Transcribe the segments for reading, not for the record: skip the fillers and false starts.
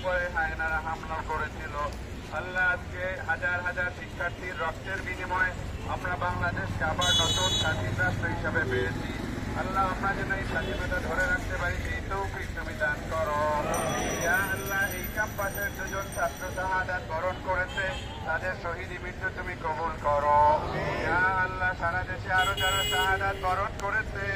উপরে হায়নারা হামলা করেছিল। আল্লাহ, আজকে হাজার হাজার শিক্ষার্থীর রক্তের বিনিময়ে আমরা বাংলাদেশকে আবার নতুন স্বাধীন রাষ্ট্র হিসাবে পেয়েছি। আল্লাহ, আমরা যেন এই স্বাধীনতা ধরে রাখতে পারি সেই তৌফিক তুমি দান করো। ইয়া আল্লাহ, এই ক্যাম্পাসের দুজন ছাত্র শাহাদাত বরণ করেছে, তাদের শহীদি মৃত্যু তুমি কবুল করো। ইয়া আল্লাহ, সারা দেশে আরো যারা শাহাদাত বরণ করেছে,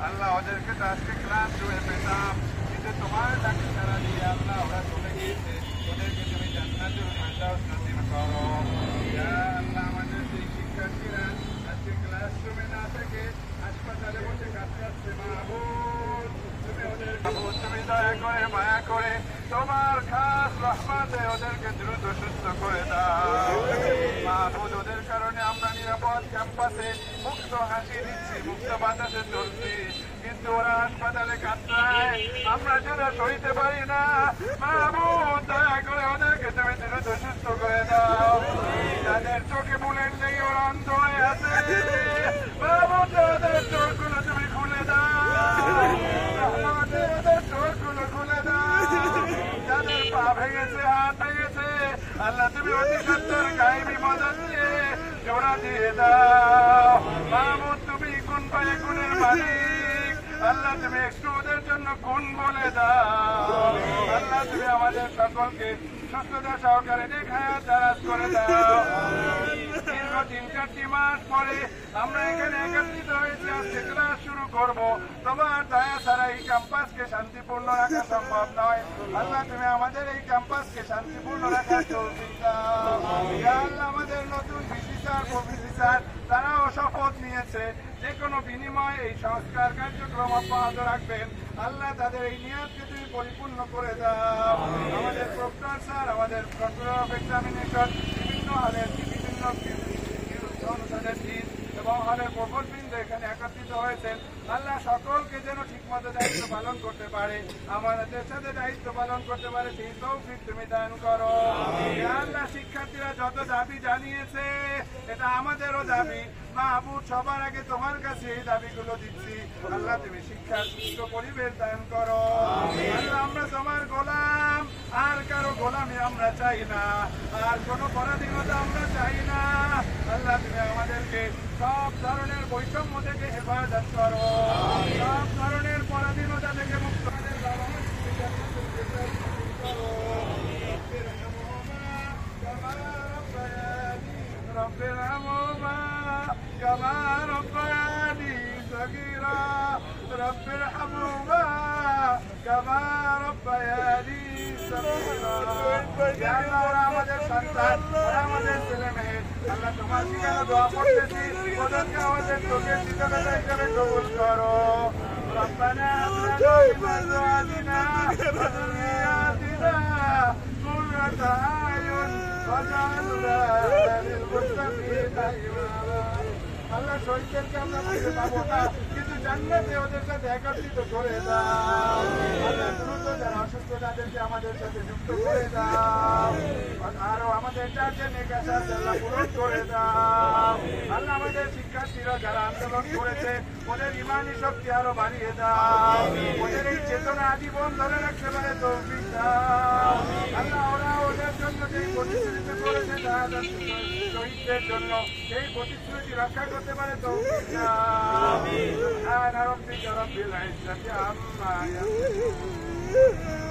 আল্লাহ ওদেরকে তো আজকে ক্লাস রুমে পেতাম, কিন্তু তোমার ডাকে সারা দিয়ে আল্লাহ ওরা চলে গিয়েছে, ওদেরকে তুমি জান্নাতুল ফেরদাউস নসিব করো। ইয়া আল্লাহ, আমাদের সেই শিক্ষার্থীরা আজকে ক্লাসরুমে না থেকে হাসপাতালে বসে কাটাচ্ছে, মাহবুব তুমি ওদের তুমি দয়া করে মায়া করে তোমার খাস রহমতে ওদেরকে দ্রুত সুস্থ করে দাও। মাহবুব, ওদের কারণে আমরা নিরাপদ ক্যাম্পাসে মুক্ত হাসি দিচ্ছি, মুক্ত বাতাসে চলছি, কিন্তু ওরা হাসপাতালে কাটায় আমরা যেটা সইতে পারি না। মাহবুব, দয়া করে ওদেরকে তুমি দ্রুত সুস্থ করে দাও। যাদের চোখে বুলেট নেই ওরা অন্ধ হয়ে আছে, মাহবুব ওদের চোখগুলো তুমি খুলে দাও, ওদের চোখগুলো খুলে দাও। যাদের পা ভেঙেছে, হাত ভেঙেছে, আল্লাহ তুমি অতি সত্তর গায়েবী মদত দিয়ে জোড়া দিয়ে দাও। মাহবুব, তুমি কোন পায়ে গুণের মালিক, আল্লাহ তুমি একটু ওদের জন্য কোন বলে দাও। আল্লাহ, তুমি আমাদের সকলকে সুস্থতা সহকারে দেখায় দারাজ করে দাও। দীর্ঘ 3-4টি মাস পরে আমরা এখানে একত্রিত হয়েছি, আজকে ক্লাস শুরু করব। তোমার দয়া ছাড়া এই ক্যাম্পাসকে শান্তিপূর্ণ রাখা সম্ভব নয়। আল্লাহ, তুমি আমাদের এই ক্যাম্পাসকে শান্তিপূর্ণ রাখার তৌফিক দাও। ইয়া আল্লাহ, আমাদের নতুন ভিসি স্যার, প্রভিসি স্যার, তারাও শপথ নিয়েছে যে কোনো বিনিময়ে এই সংস্কার কার্যক্রম অব্যাহত রাখবেন। আল্লাহ, তাদের এই নিয়তকে তুমি পরিপূর্ণ করে দাও। আমাদের প্রক্টর স্যার, আমাদের কন্ট্রোলার অফ এক্সামিনেশন, বিভিন্ন হলের বিভিন্ন অনুষ্ঠানের দিন এবং হলের প্রবলবৃন্দ এখানে একত্রিত হয়েছেন। আল্লাহ, সকলকে যেন ঠিকমতো দায়িত্ব পালন করতে পারে, আমাদের সাথে দায়িত্ব পালন করতে পারে সেই তৌফিক তুমি দান করো। আল্লাহ, শিক্ষার্থীরা যত দাবি জানিয়েছে এটা আমাদেরও দাবি। মাহবুব, সবার আগে তোমার কাছে এই দাবিগুলো দিচ্ছি। আল্লাহ, তুমি শিক্ষার সুস্থ পরিবেশ দান করো। আল্লাহ, আমরা তোমার গোলাম, আর কারো গোলামি আমরা চাই না, আর কোনো পরাধীনতা আমরা চাই না। আল্লাহ, তুমি আমাদেরকে সব ধরনের বৈষম্য থেকে হেফাজত করো, সব ধরনের পরাধীনতা থেকে মুক্ত رب ارحمهما كما ربياني صغيرا رب ارحمهما كما ربياني صغيرا يا الله আমাদের সন্তান আমাদের ছেলে মেয়ে আল্লাহ তোমার ঠিকানা দোয়া করতেছি ওদেরকে আমাদের চোখের ঠিকানা হিসেবে কবুল করো ربنا هب لنا من ازواجنا وذرياتنا قرة اعين واجعلنا للمتقين اماما আল্লাহ শহীদদেরকে আমরা পেতে পাবো না, কিন্তু জান্নাতে ওদের সাথে একত্রিত করে দাও। আল্লাহ দ্রুত যারা অসুস্থ তাদেরকে আমাদের সাথে যুক্ত করে দাও, আরো আমাদের চারটে নেকাশা আল্লাহ পূরণ করে দাও। আল্লাহ আমাদের শিক্ষার্থীরা যারা আন্দোলন করেছে ওদের ইমানি শক্তি আরো বাড়িয়ে দাও, ওদের এই চেতনা আজীবন ধরে রাখতে পারে তৌফিক দাও। আল্লাহ ওরা ওদের জন্য যেই প্রতিশ্রুতি করেছে শহীদদের জন্য সেই প্রতিশ্রুতি রক্ষা করতে পারে তৌফিক দাও। সুবহান রাব্বিকা রাব্বিল ইজ্জাতি আম্মা ইয়াসিফুন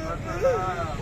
ওয়া সালাম